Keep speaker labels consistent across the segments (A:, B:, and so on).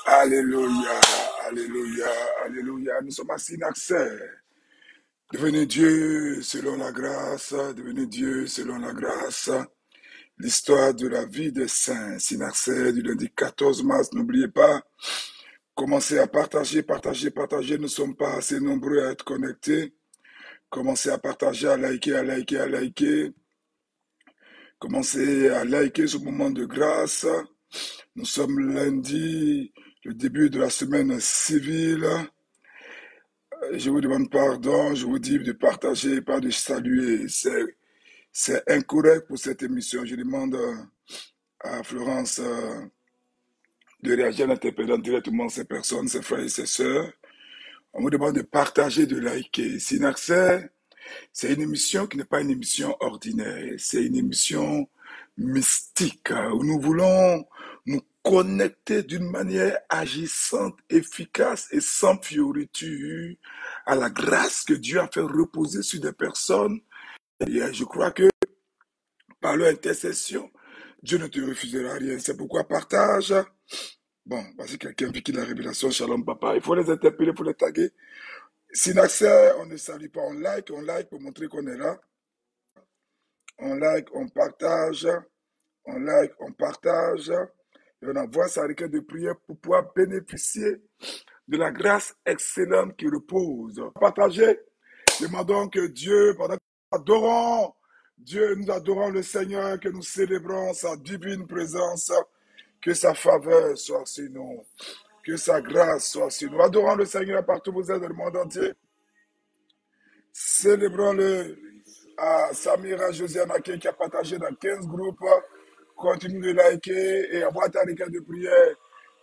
A: Alléluia, alléluia, alléluia. Nous sommes à Synaxaire. Devenez Dieu selon la grâce, devenez Dieu selon la grâce. L'histoire de la vie des saints. Synaxaire du lundi 14 mars, n'oubliez pas, commencez à partager, partager, partager. Nous ne sommes pas assez nombreux à être connectés. Commencez à partager, à liker, à liker, à liker. Commencez à liker ce moment de grâce. Nous sommes lundi, le début de la semaine civile. Je vous demande pardon, je vous dis de partager, pas de saluer. C'est incorrect pour cette émission. Je demande à Florence de réagir en interpellant directement ces personnes, ces frères et ces sœurs. On vous demande de partager, de liker. Synaxaire, c'est une émission qui n'est pas une émission ordinaire. C'est une émission mystique où nous voulons nous connecter d'une manière agissante, efficace et sans fioriture à la grâce que Dieu a fait reposer sur des personnes. Et je crois que par leur intercession, Dieu ne te refusera rien. C'est pourquoi partage. Bon, voici quelqu'un qui la révélation, shalom papa. Il faut les interpeller, il faut les taguer. Synaxaire, on ne salue pas, on like pour montrer qu'on est là. On like, on partage. On like, on partage. Et on envoie sa requête de prière pour pouvoir bénéficier de la grâce excellente qui repose. Partagez. Demandons que Dieu, pendant que nous adorons Dieu, nous adorons le Seigneur, que nous célébrons sa divine présence, que sa faveur soit sur nous, que sa grâce soit sur nous. Adorons le Seigneur partout où vous êtes dans le monde entier. Célébrons-le. À Samira Josiana qui a partagé dans 15 groupes. Continue de liker et envoie ta requête de prière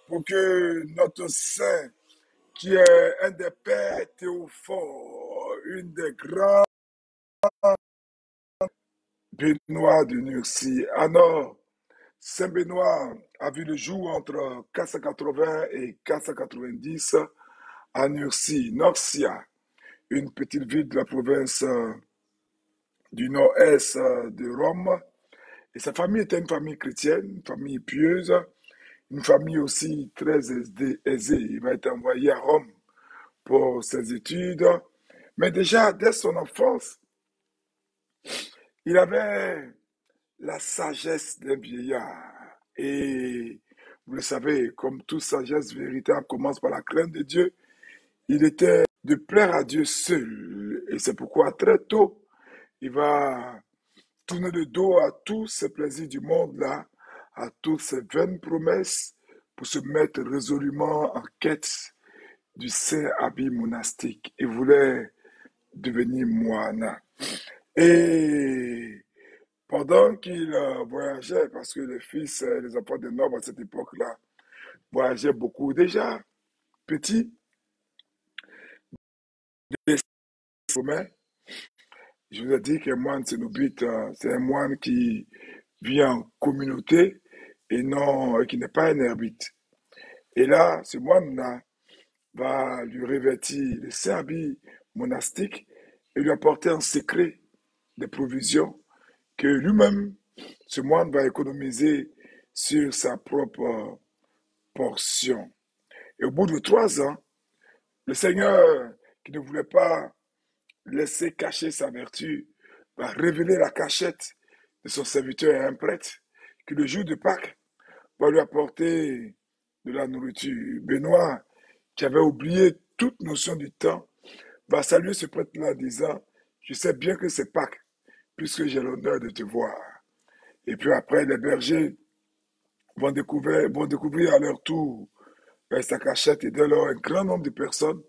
A: pour que notre Saint, qui est un des pères théophores, une des grandes Benoît de Nursie. Alors, Saint Benoît a vu le jour entre 480 et 490 à Nursie, Norcia, une petite ville de la province du nord-est de Rome. Et sa famille était une famille chrétienne, une famille pieuse, une famille aussi très aisée. Il va être envoyé à Rome pour ses études. Mais déjà, dès son enfance, il avait la sagesse d'un vieillard. Et vous le savez, comme toute sagesse véritable commence par la crainte de Dieu, il était de plaire à Dieu seul. Et c'est pourquoi très tôt, il va tourner le dos à tous ces plaisirs du monde-là, à toutes ces vaines promesses, pour se mettre résolument en quête du saint habit monastique. Il voulait devenir moine. Et pendant qu'il voyageait, parce que les fils, les enfants de nobles à cette époque-là, voyageaient beaucoup déjà, petits, des sommets. Je vous ai dit qu'un moine cénobite, c'est un moine qui vit en communauté et non, qui n'est pas un ermite. Et là, ce moine-là va lui revêtir les saints habits monastiques et lui apporter en secret des provisions que lui-même, ce moine va économiser sur sa propre portion. Et au bout de 3 ans, le Seigneur, qui ne voulait pas laisser cacher sa vertu, va révéler la cachette de son serviteur et un prêtre, qui le jour de Pâques va lui apporter de la nourriture. Benoît, qui avait oublié toute notion du temps, va saluer ce prêtre-là en disant, je sais bien que c'est Pâques, puisque j'ai l'honneur de te voir. Et puis après, les bergers vont découvrir à leur tour sa cachette et dès lors, un grand nombre de personnes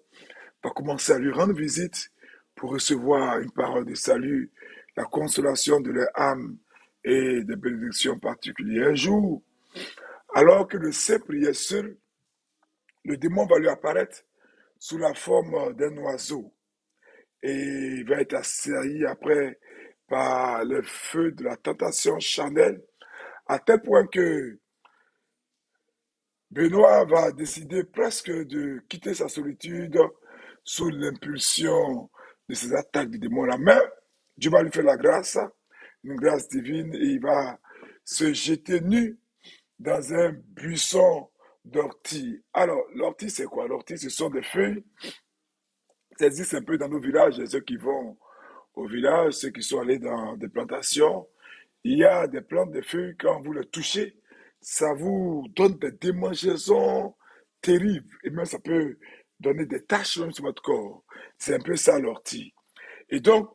A: va commencer à lui rendre visite pour recevoir une parole de salut, la consolation de leur âme et des bénédictions particulières. Un jour, alors que le saint priait seul, le démon va lui apparaître sous la forme d'un oiseau et il va être assailli après par le feu de la tentation charnelle à tel point que Benoît va décider presque de quitter sa solitude sous l'impulsion de ces attaques du démon-là. Mais Dieu va lui faire la grâce, une grâce divine, et il va se jeter nu dans un buisson d'ortie. Alors, l'ortie, c'est quoi? L'ortie, ce sont des feuilles. Ça existe un peu dans nos villages, ceux qui vont au village, ceux qui sont allés dans des plantations. Il y a des plantes, des feuilles, quand vous les touchez, ça vous donne des démangeaisons terribles. Et même ça peut donner des taches même sur votre corps. C'est un peu ça l'ortie. Et donc,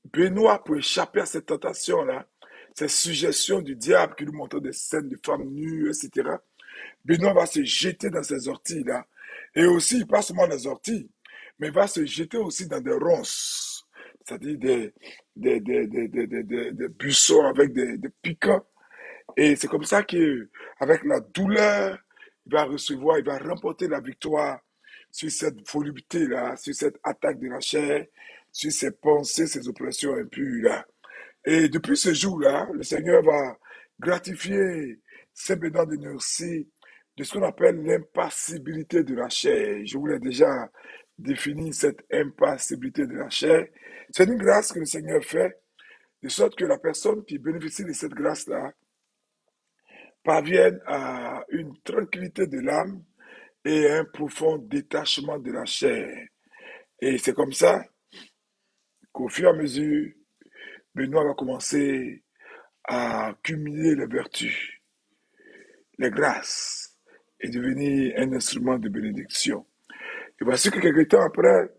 A: Benoît, pour échapper à cette tentation-là, cette suggestion du diable qui lui montre des scènes de femmes nues, etc., Benoît va se jeter dans ces orties-là. Et aussi, pas seulement les orties, mais il va se jeter aussi dans des ronces, c'est-à-dire des buissons avec des piquants. Et c'est comme ça qu'avec la douleur, il va remporter la victoire sur cette volupté-là, sur cette attaque de la chair, sur ses pensées, ses oppressions impures-là. Et depuis ce jour-là, le Seigneur va gratifier Saint Benoît de Nursie de ce qu'on appelle l'impassibilité de la chair. Je vous l'ai déjà défini, cette impassibilité de la chair. C'est une grâce que le Seigneur fait, de sorte que la personne qui bénéficie de cette grâce-là parvienne à une tranquillité de l'âme et un profond détachement de la chair. Et c'est comme ça qu'au fur et à mesure, Benoît va commencer à cumuler les vertus, les grâces, et devenir un instrument de bénédiction. Et voici que quelque temps après,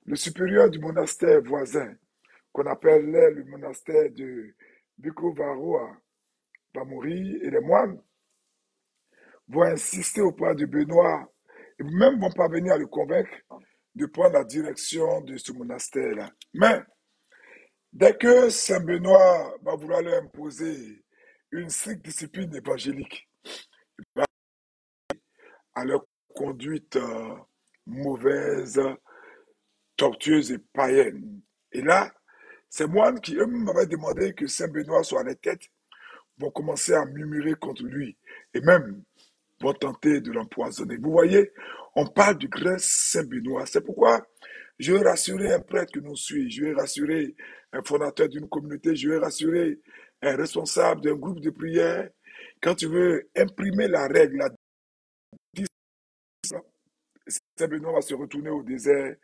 A: le supérieur du monastère voisin, qu'on appelait le monastère de Bikovaroa, va mourir et les moines vont insister auprès de Benoît et même vont parvenir à le convaincre de prendre la direction de ce monastère-là. Mais dès que Saint Benoît va vouloir leur imposer une stricte discipline évangélique, à leur conduite mauvaise, tortueuse et païenne. Et là, Ces moines qui eux-mêmes avaient demandé que Saint Benoît soit à la tête vont commencer à murmurer contre lui et même vont tenter de l'empoisonner. Vous voyez, on parle du grand Saint Benoît. C'est pourquoi je vais rassurer un prêtre que nous suit, je vais rassurer un fondateur d'une communauté, je vais rassurer un responsable d'un groupe de prière. Quand tu veux imprimer la règle, la discipline, Saint Benoît va se retourner au désert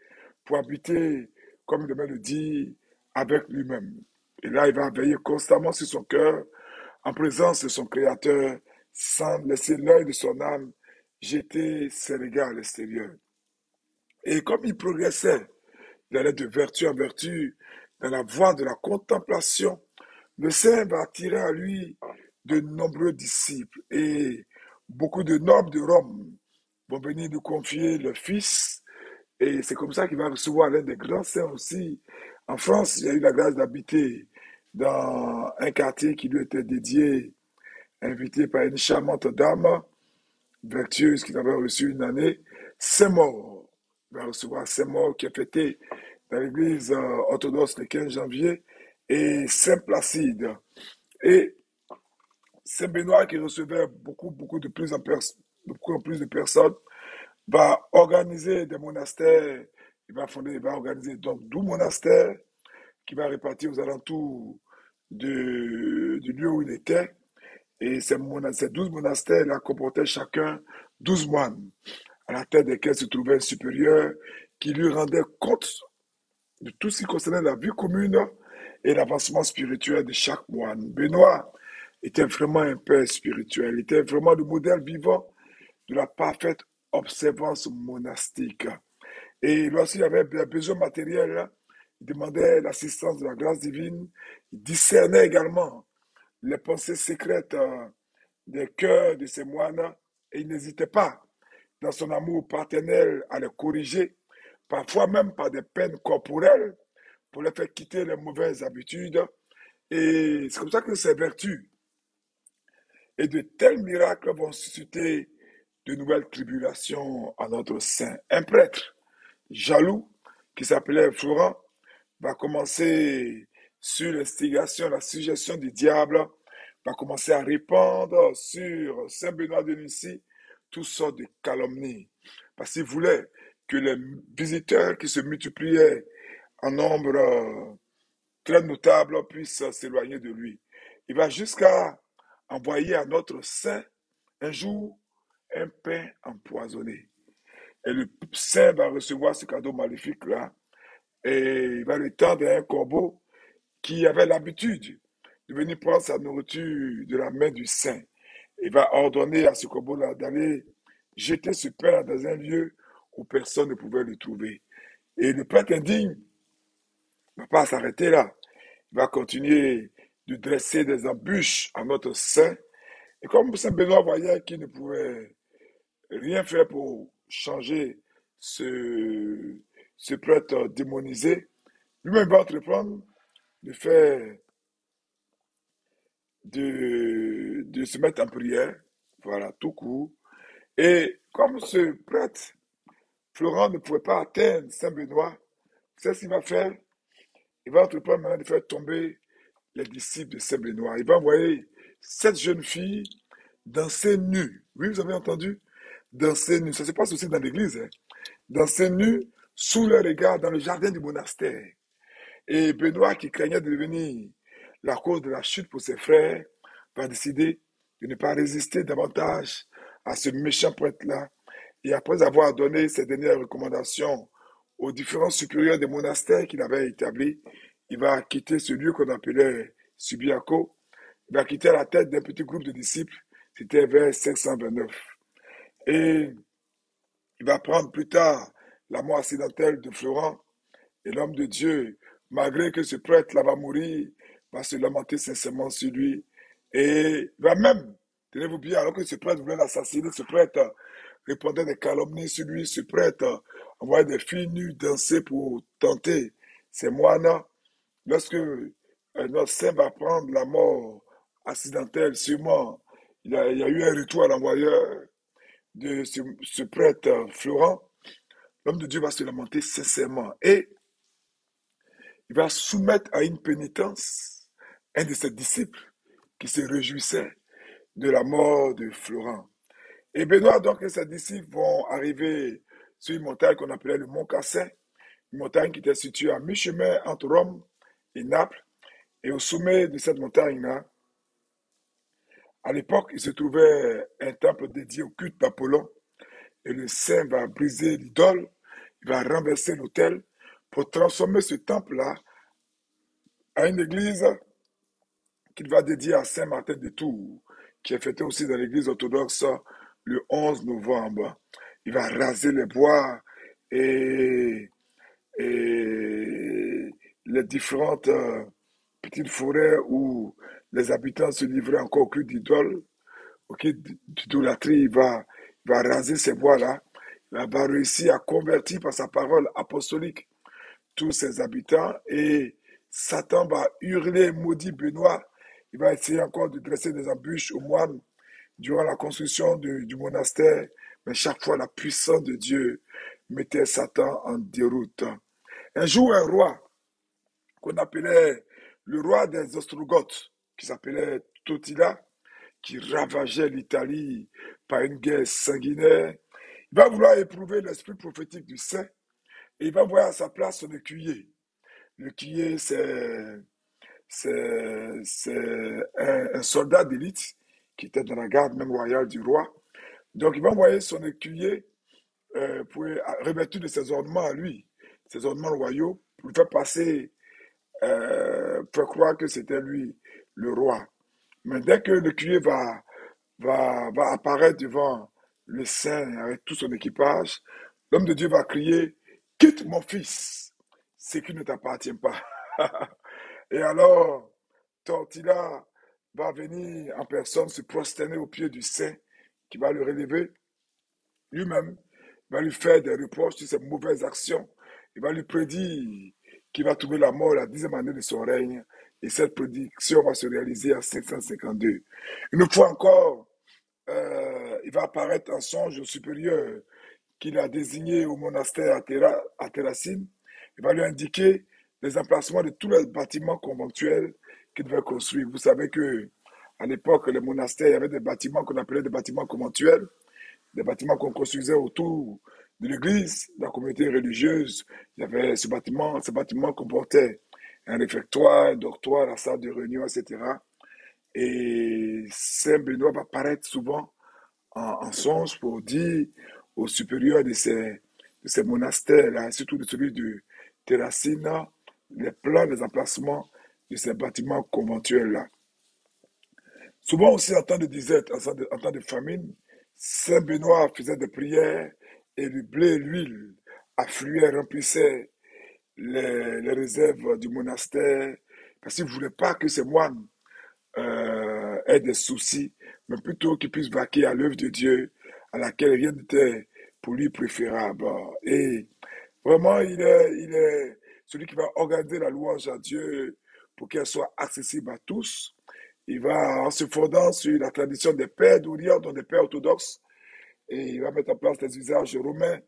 A: pour habiter, comme le maître le dit, avec lui-même. Et là, il va veiller constamment sur son cœur, en présence de son Créateur, sans laisser l'œil de son âme jeter ses regards à l'extérieur. Et comme il progressait, il allait de vertu en vertu dans la voie de la contemplation, le Saint va attirer à lui de nombreux disciples et beaucoup de nobles de Rome vont venir lui confier leur fils et c'est comme ça qu'il va recevoir l'un des grands saints aussi. En France, il a eu la grâce d'habiter dans un quartier qui lui était dédié, invité par une charmante dame vertueuse qui avait reçu une année. Saint-Maur va recevoir Saint-Maur qui est fêté dans l'église orthodoxe le 15 janvier et Saint-Placide. Et Saint-Benoît qui recevait beaucoup de beaucoup en plus de personnes va organiser des monastères. Il va organiser donc 12 monastères qui va répartir aux alentours du lieu où il était. Et ces 12 monastères-là comportaient chacun 12 moines, à la tête desquels se trouvait un supérieur qui lui rendait compte de tout ce qui concernait la vie commune et l'avancement spirituel de chaque moine. Benoît était vraiment un père spirituel, il était vraiment le modèle vivant de la parfaite observance monastique. Et lorsqu'il avait des besoins matériels, il demandait l'assistance de la grâce divine. Il discernait également les pensées secrètes des cœurs de ces moines et il n'hésitait pas, dans son amour paternel, à les corriger, parfois même par des peines corporelles, pour les faire quitter les mauvaises habitudes. Et c'est comme ça que ces vertus et de tels miracles vont susciter de nouvelles tribulations à notre sein. Un prêtre jaloux, qui s'appelait Florent, va commencer sur l'instigation, la suggestion du diable, va commencer à répandre sur Saint Benoît de Nissy toutes sortes de calomnies. Parce qu'il voulait que les visiteurs qui se multipliaient en nombre très notable puissent s'éloigner de lui. Il va jusqu'à envoyer à notre saint un jour un pain empoisonné. Et le saint va recevoir ce cadeau maléfique-là et il va le tendre à un corbeau qui avait l'habitude de venir prendre sa nourriture de la main du saint. Il va ordonner à ce corbeau-là d'aller jeter ce pain dans un lieu où personne ne pouvait le trouver. Et le prêtre indigne ne va pas s'arrêter là. Il va continuer de dresser des embûches à notre saint. Et comme Saint Benoît voyait qu'il ne pouvait rien faire pour changer ce prêtre démonisé, lui-même va entreprendre de faire, de se mettre en prière, voilà, tout court. Et comme ce prêtre, Florent ne pouvait pas atteindre Saint-Benoît, vous savez ce qu'il va faire? Il va entreprendre maintenant de faire tomber les disciples de Saint-Benoît. Il va envoyer cette jeune fille danser nue. Oui, vous avez entendu? Danser nue. Ça se passe aussi dans l'église. Hein. Danser nue sous le regard dans le jardin du monastère. Et Benoît, qui craignait de devenir la cause de la chute pour ses frères, va décider de ne pas résister davantage à ce méchant prêtre-là. Et après avoir donné ses dernières recommandations aux différents supérieurs des monastères qu'il avait établis, il va quitter ce lieu qu'on appelait Subiaco. Il va quitter la tête d'un petit groupe de disciples. C'était vers 529. Et il va prendre plus tard la mort accidentelle de Florent. Et l'homme de Dieu, malgré que ce prêtre-là va mourir, va se lamenter sincèrement sur lui. Et va même, tenez-vous bien, alors que ce prêtre voulait l'assassiner, ce prêtre répandait des calomnies sur lui, ce prêtre envoyait des filles nues danser pour tenter ces moines. Lorsque notre saint va prendre la mort accidentelle, sûrement, il y a eu un retour à l'envoyeur de ce prêtre Florent. L'homme de Dieu va se lamenter sincèrement. Et il va soumettre à une pénitence un de ses disciples qui se réjouissait de la mort de Florent. Et Benoît donc et ses disciples vont arriver sur une montagne qu'on appelait le Mont Cassin, une montagne qui était située à mi-chemin entre Rome et Naples. Et au sommet de cette montagne-là, à l'époque, il se trouvait un temple dédié au culte d'Apollon. Et le saint va briser l'idole, il va renverser l'autel pour transformer ce temple-là à une église qu'il va dédier à Saint Martin de Tours, qui est fêté aussi dans l'église orthodoxe le 11 novembre. Il va raser les bois et, et les différentes petites forêts où les habitants se livraient encore au culte d'idole, au culte d'idolâtrie. Il va raser ces bois-là. Il va réussir à convertir par sa parole apostolique tous ses habitants et Satan va hurler, maudit Benoît. Il va essayer encore de dresser des embûches aux moines durant la construction du monastère, mais chaque fois la puissance de Dieu mettait Satan en déroute. Un jour, un roi qu'on appelait le roi des Ostrogoths, qui s'appelait Totila, qui ravageait l'Italie par une guerre sanguinaire, il va vouloir éprouver l'esprit prophétique du saint et il va voir à sa place son écuyer. L'écuyer, c'est un soldat d'élite qui était dans la garde même royale du roi. Donc, il va envoyer son écuyer pour revêtir de ses ornements à lui, ses ornements royaux, pour lui faire passer, faire croire que c'était lui le roi. Mais dès que l'écuyer va apparaître devant le saint avec tout son équipage, l'homme de Dieu va crier, quitte mon fils, ce qui ne t'appartient pas. Et alors, Tortilla va venir en personne se prosterner aux pieds du saint qui va le relever lui-même, va lui faire des reproches sur ses mauvaises actions. Il va lui prédire qu'il va trouver la mort la 10e année de son règne. Et cette prédiction va se réaliser en 552. Une fois encore, il va apparaître un songe supérieur qu'il a désigné au monastère à Terracine. Il va lui indiquer les emplacements de tous les bâtiments conventuels qu'il devait construire. Vous savez que à l'époque, les monastères, il y avait des bâtiments qu'on appelait des bâtiments conventuels, des bâtiments qu'on construisait autour de l'église, de la communauté religieuse. Il y avait ce bâtiment comportait un réfectoire, un dortoir, la salle de réunion, etc. Et Saint Benoît va apparaître souvent en songe pour dire aux supérieurs de ces monastères-là, surtout de celui de Terracina, les plans des emplacements de ces bâtiments conventuels-là. Souvent aussi en temps de disette, en temps de famine, Saint Benoît faisait des prières et le blé et l'huile affluaient, remplissaient les réserves du monastère parce qu'il ne voulait pas que ces moines aient des soucis, mais plutôt qu'ils puissent vaquer à l'œuvre de Dieu à laquelle rien n'était pour lui préférable. Et vraiment, il est celui qui va organiser la louange à Dieu pour qu'elle soit accessible à tous. Il va, en se fondant sur la tradition des pères d'Orient, dont des pères orthodoxes, et il va mettre en place les usages romains.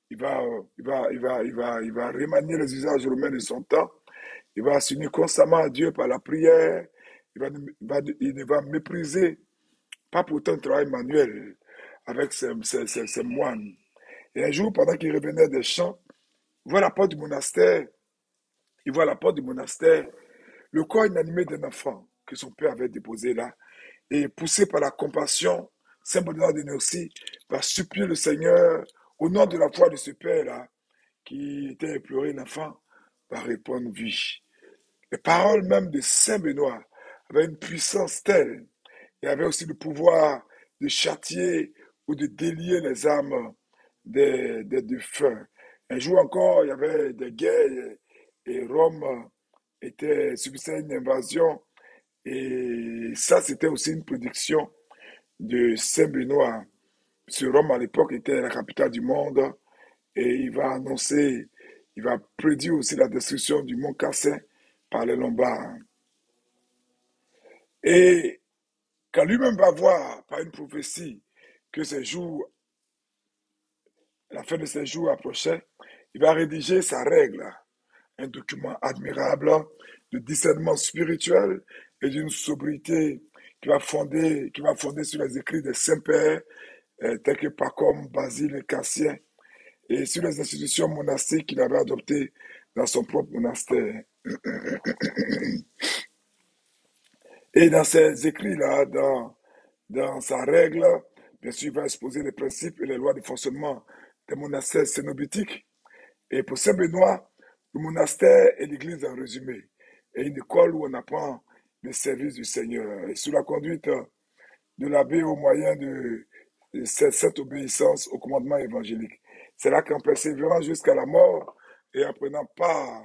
A: Il va remanier les usages romains de son temps. Il va s'unir constamment à Dieu par la prière. Il ne va mépriser pas pourtant le travail manuel avec ses moines. Et un jour, pendant qu'il revenait des champs, il voit la porte du monastère. Il voit à la porte du monastère le corps inanimé d'un enfant que son père avait déposé là. Et poussé par la compassion, Saint Benoît de Nursie va supplier le Seigneur au nom de la foi de ce père-là qui était éploré l'enfant, va répondre oui. Les paroles même de Saint Benoît avaient une puissance telle et avaient aussi le pouvoir de châtier ou de délier les âmes des défunts. Un jour encore, il y avait des guerres et Rome subissait une invasion. Et ça, c'était aussi une prédiction de Saint Benoît. Ce Rome, à l'époque, était la capitale du monde. Et il va prédire aussi la destruction du mont Cassin par les Lombards. Et quand lui-même va voir par une prophétie que la fin de ses jours approchait, il va rédiger sa règle un document admirable de discernement spirituel et d'une sobriété qui va fonder sur les écrits des saints-pères tels que Pacôme, Basile et Cassien, et sur les institutions monastiques qu'il avait adoptées dans son propre monastère. Et dans ces écrits-là, dans sa règle, bien sûr, il va exposer les principes et les lois de fonctionnement des monastères cénobitiques. Et pour Saint Benoît, le monastère est l'église en résumé, et une école où on apprend le service du Seigneur. Et sous la conduite de l'abbé au moyen de cette obéissance au commandement évangélique. C'est là qu'en persévérant jusqu'à la mort et en prenant part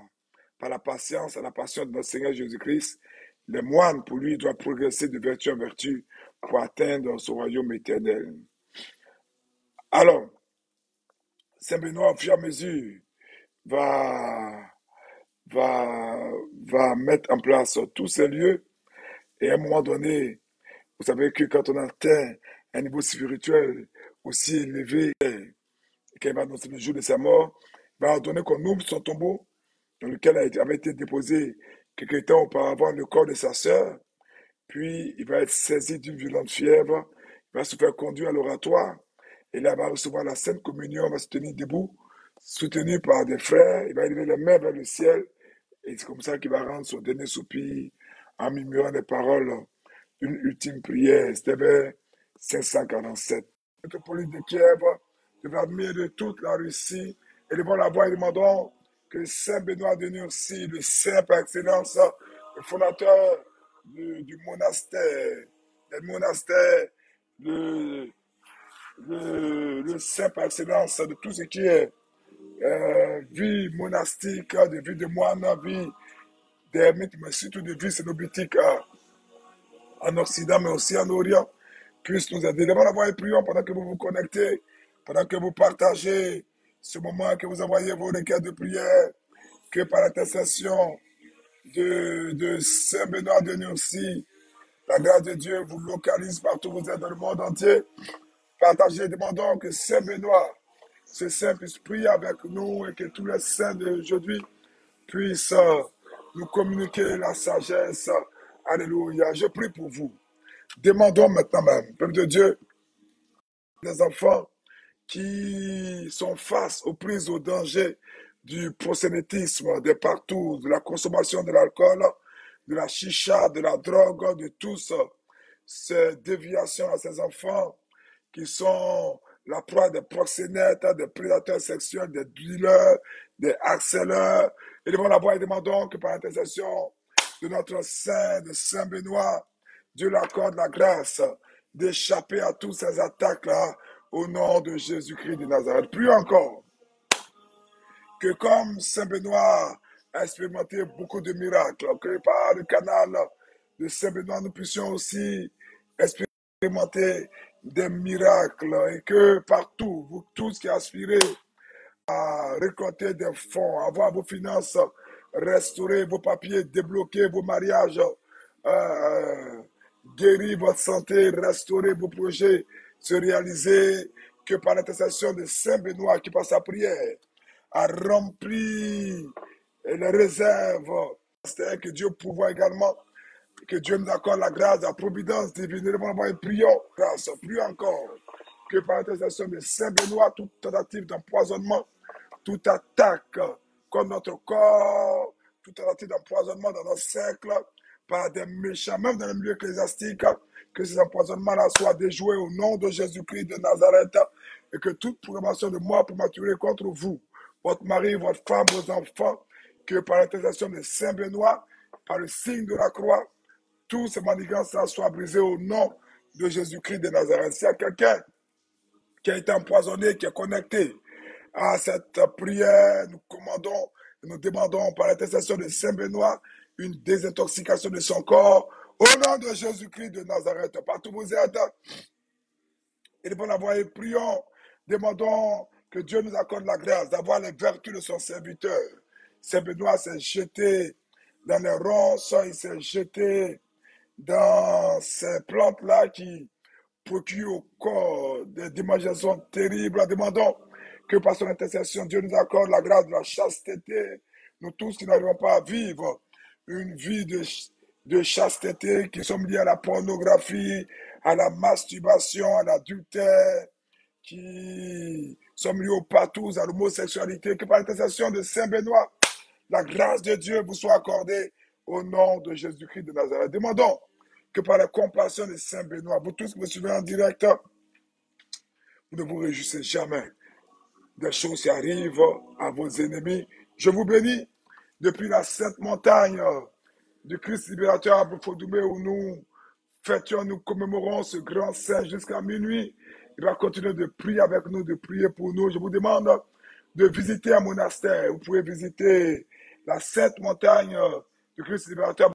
A: par la patience à la passion de notre Seigneur Jésus-Christ, les moines, pour lui, doivent progresser de vertu en vertu pour atteindre son royaume éternel. Alors, Saint Benoît, au fur et à mesure, va, va mettre en place tous ces lieux et à un moment donné, vous savez que quand on atteint un niveau spirituel aussi élevé, et qu'il va annoncer le jour de sa mort, il va ordonner qu'on ouvre son tombeau dans lequel avait été déposé quelques temps auparavant le corps de sa sœur, puis il va être saisi d'une violente fièvre, il va se faire conduire à l'oratoire, et là il va recevoir la Sainte Communion, il va se tenir debout, soutenu par des frères, il va élever les mains vers le ciel, et c'est comme ça qu'il va rendre son dernier soupir en murmurant des paroles d'une ultime prière. C'était vers 547. La métropolite de Kiev devait admirer toute la Russie et devant la voix et demandons que Saint Benoît de Nursie, le saint par excellence, le fondateur du monastère, le saint par excellence de tout ce qui est vie monastique, de vie de moine, vie d'ermite, mais surtout de vie cénobitique en Occident, mais aussi en Orient, puisse nous aider. Devant la voix et prions pendant que vous vous connectez, pendant que vous partagez ce moment, que vous envoyez vos requêtes de prière, que par l'intercession de Saint Benoît de Nursie, la grâce de Dieu vous localise partout où vous êtes dans le monde entier. Partagez, demandons que Saint Benoît, ce saint, puisse prier avec nous et que tous les saints d'aujourd'hui puissent nous communiquer la sagesse. Alléluia. Je prie pour vous. Demandons maintenant même, peuple de Dieu, des enfants qui sont face aux prises au danger du prosélytisme, de partout, de la consommation de l'alcool, de la chicha, de la drogue, de tous ces déviations à ces enfants qui sont la proie des proxénètes, des prédateurs sexuels, des dealers, des harceleurs. Et devant la voix et demandons que par l'intercession de notre Saint, de Saint Benoît, Dieu leur accorde la grâce d'échapper à toutes ces attaques-là au nom de Jésus-Christ de Nazareth. Plus encore, que comme Saint Benoît a expérimenté beaucoup de miracles, que par le canal de Saint Benoît, nous puissions aussi expérimenter des miracles et que partout, vous tous qui aspirez à récolter des fonds, avoir vos finances restaurées, vos papiers débloqués, vos mariages guérir votre santé, restaurer vos projets, se réaliser, que par l'intercession de Saint Benoît qui par sa prière a rempli les réserves, c'est que Dieu pourvoit également, que Dieu nous accorde la grâce, la providence divine. Et prions, grâce, plus encore, que par l'intercession de Saint Benoît, toute tentative d'empoisonnement, toute attaque contre notre corps, toute tentative d'empoisonnement dans notre cercle, par des méchants, même dans le milieu ecclésiastique, que ces empoisonnements-là soient déjoués au nom de Jésus-Christ de Nazareth, et que toute programmation de mort prématurée contre vous, votre mari, votre femme, vos enfants, que par l'intercession de Saint Benoît, par le signe de la croix, tous ces manigances-là soient brisés au nom de Jésus-Christ de Nazareth. S'il y a quelqu'un qui a été empoisonné, qui est connecté à cette prière, nous commandons, nous demandons par l'intercession de Saint Benoît une désintoxication de son corps au nom de Jésus-Christ de Nazareth. Partout où vous êtes, et devant la voix et prions, demandons que Dieu nous accorde la grâce d'avoir les vertus de son serviteur. Saint Benoît s'est jeté dans les ronces, il s'est jeté dans ces plantes-là qui procurent au corps des démangeaisons terribles. Demandons que par son intercession, Dieu nous accorde la grâce de la chasteté nous tous qui n'arrivons pas à vivre une vie de chasteté, qui sommes liés à la pornographie, à la masturbation, à l'adultère, qui sommes liés au patous, à l'homosexualité, que par l'intercession de Saint Benoît, la grâce de Dieu vous soit accordée au nom de Jésus-Christ de Nazareth. Demandons que par la compassion de Saint Benoît, vous tous qui me suivez en direct, vous ne vous réjouissez jamais des choses qui arrivent à vos ennemis. Je vous bénis depuis la sainte montagne du Christ libérateur à Boufodoumé, où nous fêtions, nous commémorons ce grand saint jusqu'à minuit. Il va continuer de prier avec nous, de prier pour nous. Je vous demande de visiter un monastère. Vous pouvez visiter la sainte montagne du Christ libérateur